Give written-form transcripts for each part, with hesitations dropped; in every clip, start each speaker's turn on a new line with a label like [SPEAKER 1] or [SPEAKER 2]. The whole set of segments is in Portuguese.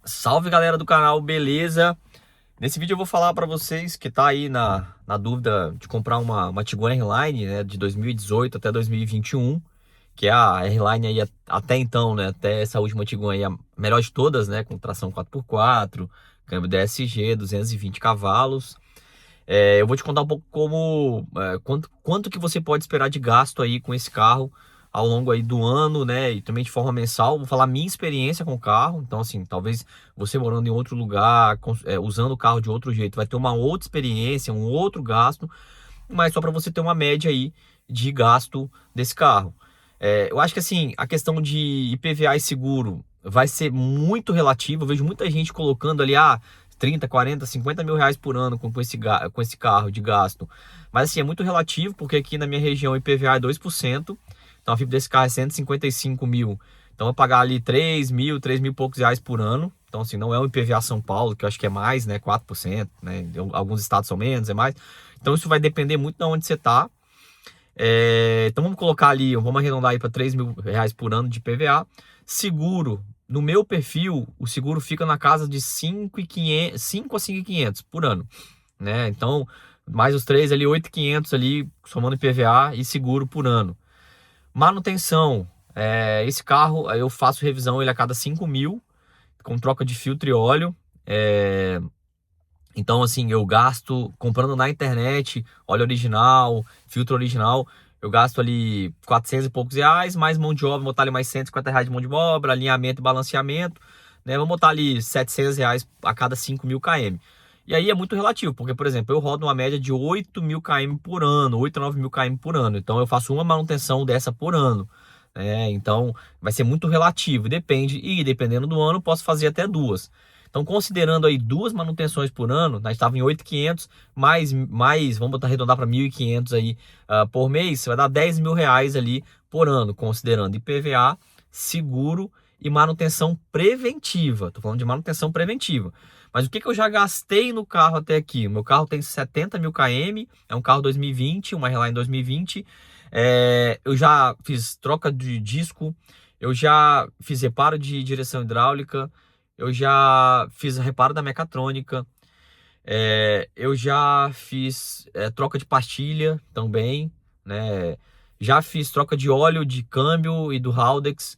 [SPEAKER 1] Salve galera do canal, beleza? Nesse vídeo eu vou falar para vocês que tá aí na dúvida de comprar uma Tiguan R-Line, né, de 2018 até 2021, que é a R-Line aí até então, né, até essa última Tiguan aí a melhor de todas, né, com tração 4x4, câmbio DSG, 220 cavalos. Eu vou te contar um pouco quanto que você pode esperar de gasto aí com esse carro ao longo aí do ano, né? E também de forma mensal. Vou falar minha experiência com o carro. Então, assim, talvez você morando em outro lugar, usando o carro de outro jeito, vai ter uma outra experiência, um outro gasto. Mas só para você ter uma média aí de gasto desse carro. Eu acho que assim, a questão de IPVA e seguro vai ser muito relativa. Eu vejo muita gente colocando ali, 30, 40, 50 mil reais por ano com esse carro de gasto. Mas assim, é muito relativo, porque aqui na minha região o IPVA é 2%. Então a FIP desse carro é 155 mil. Então eu vou pagar ali 3 mil e poucos reais por ano. Então assim, não é o IPVA São Paulo, que eu acho que é mais, né, 4%, né? Alguns estados são menos, é mais. Então isso vai depender muito de onde você tá. Então vamos colocar ali, vamos arredondar aí para 3 mil reais por ano de PVA. Seguro, no meu perfil, o seguro fica na casa de 5.500, 5 a 5.500 por ano, né? Então, mais os três ali, 8.500 ali, somando IPVA e seguro por ano. Manutenção, esse carro eu faço revisão ele a cada 5 mil, com troca de filtro e óleo. Então, assim, eu gasto comprando na internet, óleo original, filtro original, eu gasto ali 400 e poucos reais, mais mão de obra, vou botar ali mais 150 reais de mão de obra, alinhamento e balanceamento, né? Vamos botar ali 700 reais a cada 5 mil km. E aí é muito relativo, porque, por exemplo, eu rodo uma média de 8 mil km por ano, 8 a 9 mil km por ano. Então, eu faço uma manutenção dessa por ano, né? Então, vai ser muito relativo, depende, e dependendo do ano, eu posso fazer até duas. Então, considerando aí duas manutenções por ano, nós estávamos em 8.500, vamos botar arredondar para 1.500 aí por mês, você vai dar 10 mil reais ali por ano, considerando IPVA, seguro e manutenção preventiva. Estou falando de manutenção preventiva. Mas o que eu já gastei no carro até aqui? O meu carro tem 70 mil km, é um carro 2020, uma Highline 2020. Eu já fiz troca de disco, eu já fiz reparo de direção hidráulica, eu já fiz reparo da mecatrônica, eu já fiz troca de pastilha também, né? Já fiz troca de óleo de câmbio e do Haldex.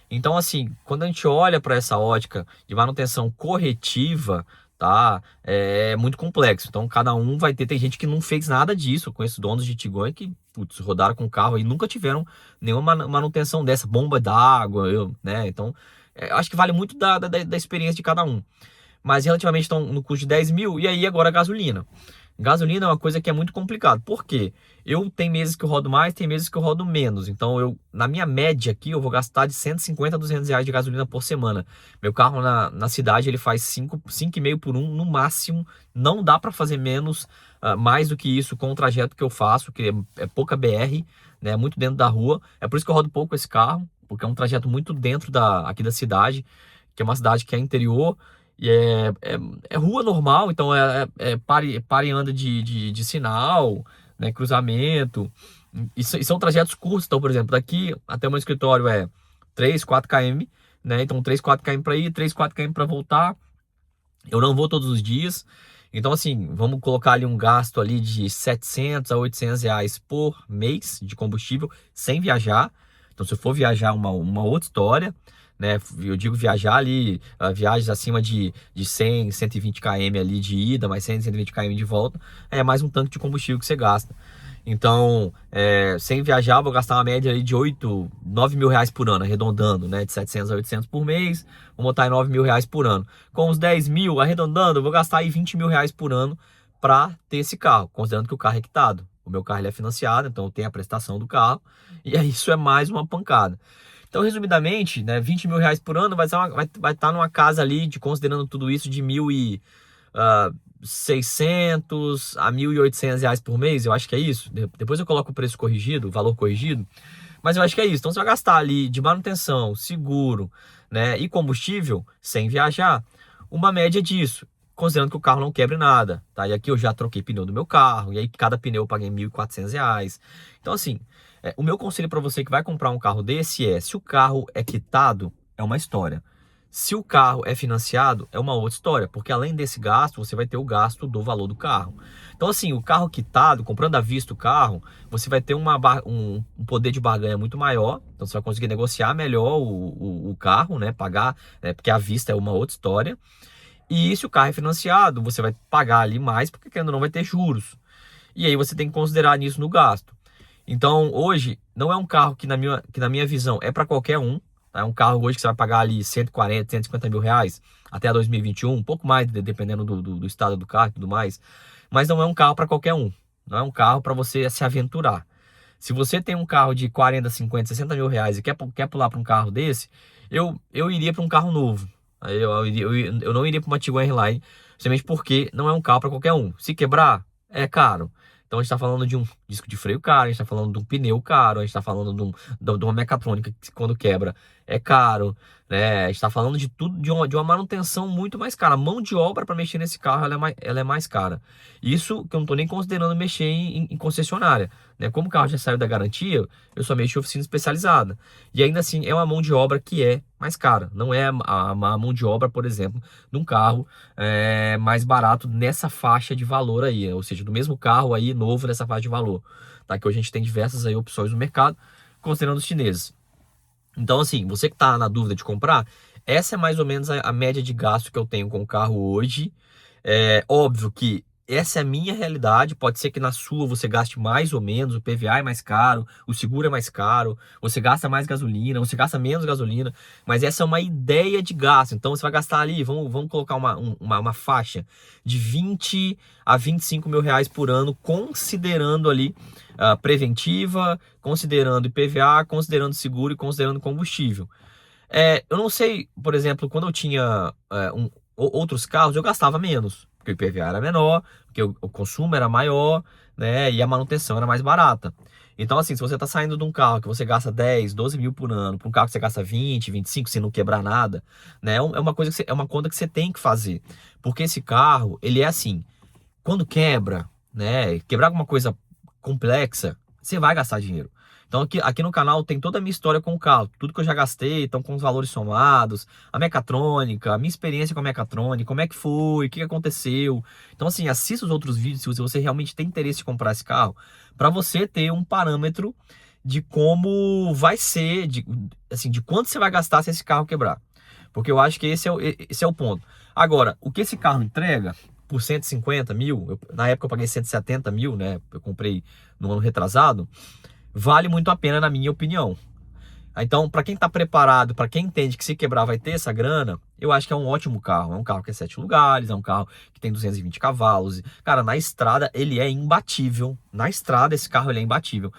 [SPEAKER 1] Então, assim, quando a gente olha para essa ótica de manutenção corretiva, tá? É muito complexo. Então, cada um vai ter. Tem gente que não fez nada disso. Eu conheço donos de Tiguan que, putz, rodaram com o carro e nunca tiveram nenhuma manutenção dessa, bomba d'água, né? Então, acho que vale muito da experiência de cada um. Mas relativamente estão no custo de 10 mil. E aí, agora a gasolina. Gasolina é uma coisa que é muito complicado. Por quê? Eu tenho meses que eu rodo mais, tem meses que eu rodo menos. Então, na minha média aqui, eu vou gastar de 150 a 200 reais de gasolina por semana. Meu carro na cidade, ele faz 5,5 por um, no máximo. Não dá para fazer menos, mais do que isso com o trajeto que eu faço, que é pouca BR, né? Muito dentro da rua. É por isso que eu rodo pouco esse carro, porque é um trajeto muito dentro aqui da cidade, que é uma cidade que é interior. E é rua normal, então pare e anda de sinal, né, cruzamento. E são trajetos curtos. Então, por exemplo, daqui até o meu escritório é 3, 4 km, né? Então, 3, 4 km para ir, 3, 4 km para voltar. Eu não vou todos os dias. Então, assim, vamos colocar ali um gasto ali de 700 a 800 reais por mês de combustível, sem viajar. Então, se eu for viajar, uma outra história, né? Eu digo viajar ali, viagens acima de 100, 120 km ali de ida, mais 100, 120 km de volta, é mais um tanque de combustível que você gasta. Então, sem viajar, eu vou gastar uma média aí de 8, 9 mil reais por ano, arredondando, né? De 700 a 800 por mês, vou botar em 9 mil reais por ano. Com os 10 mil, arredondando, eu vou gastar aí 20 mil reais por ano para ter esse carro, considerando que o carro é quitado. O meu carro ele é financiado, então tem a prestação do carro, e aí isso é mais uma pancada. Então, resumidamente, né, 20 mil reais por ano vai estar numa casa ali, considerando tudo isso, de 1.600 a 1.800 reais por mês. Eu acho que é isso. Depois eu coloco o preço corrigido, o valor corrigido. Mas eu acho que é isso. Então, você vai gastar ali de manutenção, seguro, né, e combustível, sem viajar, uma média disso, considerando que o carro não quebre nada, tá? E aqui eu já troquei pneu do meu carro, e aí cada pneu eu paguei 1.400 reais. Então, assim, o meu conselho para você que vai comprar um carro desse se o carro é quitado, é uma história. Se o carro é financiado, é uma outra história, porque além desse gasto, você vai ter o gasto do valor do carro. Então, assim, o carro quitado, comprando à vista o carro, você vai ter um poder de barganha muito maior. Então, você vai conseguir negociar melhor o carro, né? Pagar, porque à vista é uma outra história. E se o carro é financiado, você vai pagar ali mais, porque querendo ou não vai ter juros. E aí você tem que considerar nisso no gasto. Então, hoje, não é um carro que na minha visão é para qualquer um. Tá? É um carro hoje que você vai pagar ali 140, 150 mil reais até 2021, um pouco mais, dependendo do estado do carro e tudo mais. Mas não é um carro para qualquer um. Não é um carro para você se aventurar. Se você tem um carro de 40, 50, 60 mil reais e quer pular para um carro desse, eu iria para um carro novo. Eu não iria para uma Tiguan R-Line, justamente porque não é um carro para qualquer um. Se quebrar, é caro. Então a gente está falando de um disco de freio caro, a gente está falando de um pneu caro, a gente está falando de uma mecatrônica que quando quebra é caro, né? A gente está falando de tudo, de uma manutenção muito mais cara. A mão de obra para mexer nesse carro ela é mais cara. Isso que eu não estou nem considerando mexer em concessionária, né? Como o carro já saiu da garantia, eu só mexo em oficina especializada. E ainda assim é uma mão de obra que é mais cara. Não é a mão de obra, por exemplo, de um carro mais barato nessa faixa de valor aí, ou seja, do mesmo carro aí novo nessa faixa de valor, tá? Que hoje a gente tem diversas aí opções no mercado, considerando os chineses. Então, assim, você que está na dúvida de comprar, essa é mais ou menos a média de gasto que eu tenho com o carro hoje. É óbvio que essa é a minha realidade. Pode ser que na sua você gaste mais ou menos, o PVA é mais caro, o seguro é mais caro, você gasta mais gasolina, você gasta menos gasolina, mas essa é uma ideia de gasto. Então você vai gastar ali, vamos colocar uma faixa de 20 a 25 mil reais por ano, considerando ali preventiva, considerando IPVA, considerando seguro e considerando combustível. Eu não sei, por exemplo, quando eu tinha outros carros, eu gastava menos, porque o IPVA era menor, porque o consumo era maior, né, e a manutenção era mais barata. Então, assim, se você está saindo de um carro que você gasta 10, 12 mil por ano, para um carro que você gasta 20, 25, se não quebrar nada, né, é uma coisa é uma conta que você tem que fazer. Porque esse carro, ele é assim, quando quebra, né, quebrar alguma coisa complexa, você vai gastar dinheiro. Então aqui no canal tem toda a minha história com o carro, tudo que eu já gastei, então com os valores somados, a mecatrônica, a minha experiência com a mecatrônica, como é que foi, o que aconteceu. Então assim, assista os outros vídeos se você realmente tem interesse em comprar esse carro, para você ter um parâmetro de como vai ser, de quanto você vai gastar se esse carro quebrar. Porque eu acho que esse é o ponto. Agora, o que esse carro entrega por 150 mil, na época eu paguei 170 mil, né? Eu comprei no ano retrasado, vale muito a pena na minha opinião. Então, para quem está preparado, para quem entende que se quebrar vai ter essa grana, eu acho que é um ótimo carro. É um carro que é 7 lugares, é um carro que tem 220 cavalos. Cara, na estrada ele é imbatível. Na estrada esse carro ele é imbatível.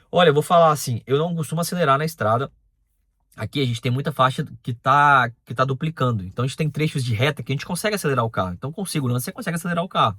[SPEAKER 1] Olha, eu vou falar assim, eu não costumo acelerar na estrada. Aqui a gente tem muita faixa que tá duplicando. Então a gente tem trechos de reta que a gente consegue acelerar o carro. Então com segurança você consegue acelerar o carro.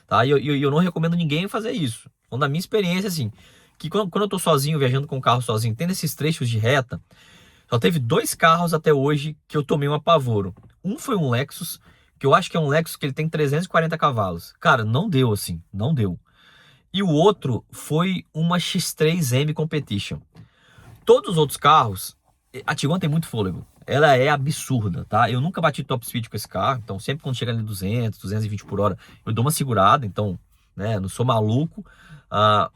[SPEAKER 1] Tá? E eu não recomendo ninguém fazer isso. Então da minha experiência, assim, que quando eu tô sozinho, viajando com o carro sozinho, tendo esses trechos de reta, só teve 2 carros até hoje que eu tomei um apavoro. Um foi um Lexus, que eu acho que é um Lexus que ele tem 340 cavalos. Cara, não deu assim, não deu. E o outro foi uma X3M Competition. Todos os outros carros, a Tiguan tem muito fôlego. Ela é absurda, tá? Eu nunca bati top speed com esse carro, então sempre quando chega ali 200, 220 por hora, eu dou uma segurada, então, né, não sou maluco,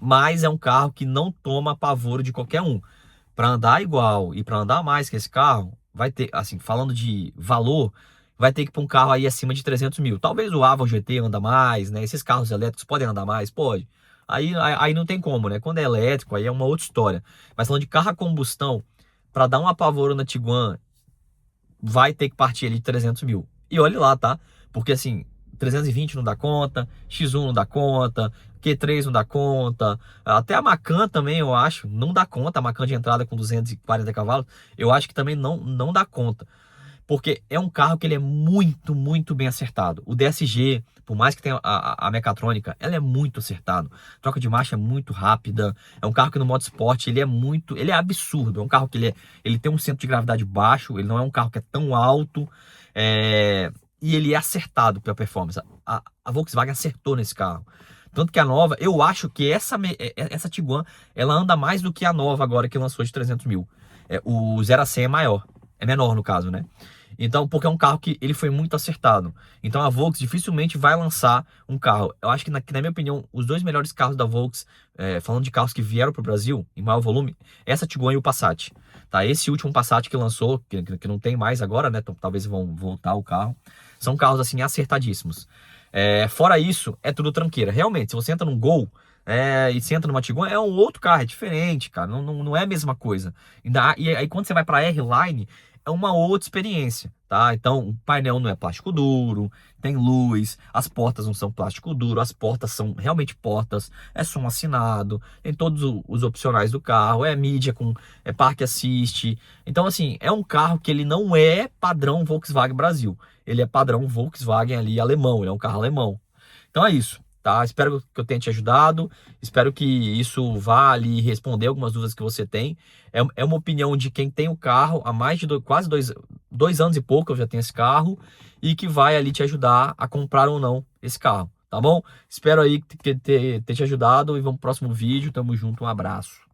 [SPEAKER 1] mas é um carro que não toma pavoro de qualquer um. Para andar igual e para andar mais que esse carro, vai ter, assim, falando de valor, vai ter que ir para um carro aí acima de 300 mil. Talvez o Avon GT anda mais, né? Esses carros elétricos podem andar mais? Pode. Aí não tem como, né? Quando é elétrico, aí é uma outra história. Mas falando de carro a combustão, para dar um apavoro na Tiguan, vai ter que partir ali de 300 mil. E olhe lá, tá? Porque assim, 320 não dá conta, X1 não dá conta, Q3 não dá conta, até a Macan também, eu acho, não dá conta. A Macan de entrada com 240 cavalos, eu acho que também não dá conta. Porque é um carro que ele é muito, muito bem acertado. O DSG, por mais que tenha a mecatrônica, ela é muito acertado. Troca de marcha é muito rápida. É um carro que no modo esporte ele é absurdo. É um carro que ele tem um centro de gravidade baixo. Ele não é um carro que é tão alto. E ele é acertado pela performance. A Volkswagen acertou nesse carro. Tanto que a nova, eu acho que essa Tiguan, ela anda mais do que a nova agora que lançou de 300 mil. O 0 a 100 é maior. É menor no caso, né? Então, porque é um carro que ele foi muito acertado. Então a Volks dificilmente vai lançar um carro. Eu acho que na minha opinião, os dois melhores carros da Volks, falando de carros que vieram para o Brasil em maior volume, essa Tiguan e o Passat. Tá? Esse último Passat que lançou, que não tem mais agora, né? Então, talvez vão voltar o carro. São carros assim acertadíssimos. Fora isso, é tudo tranqueira. Realmente, se você entra num Gol, e você entra numa Tiguan, é um outro carro, é diferente, cara. Não é a mesma coisa. E aí quando você vai pra R-Line, é uma outra experiência, tá? Então, o painel não é plástico duro, tem luz, as portas não são plástico duro, as portas são realmente portas, é som assinado, tem todos os opcionais do carro, é mídia com parque assist. Então, assim, é um carro que ele não é padrão Volkswagen Brasil, ele é padrão Volkswagen ali alemão, ele é um carro alemão. Então é isso, tá? Espero que eu tenha te ajudado, espero que isso vá ali responder algumas dúvidas que você tem. É uma opinião de quem tem o carro há mais de quase dois anos e pouco, eu já tenho esse carro, e que vai ali te ajudar a comprar ou não esse carro, tá bom? Espero aí ter te ajudado e vamos pro próximo vídeo. Tamo junto, um abraço.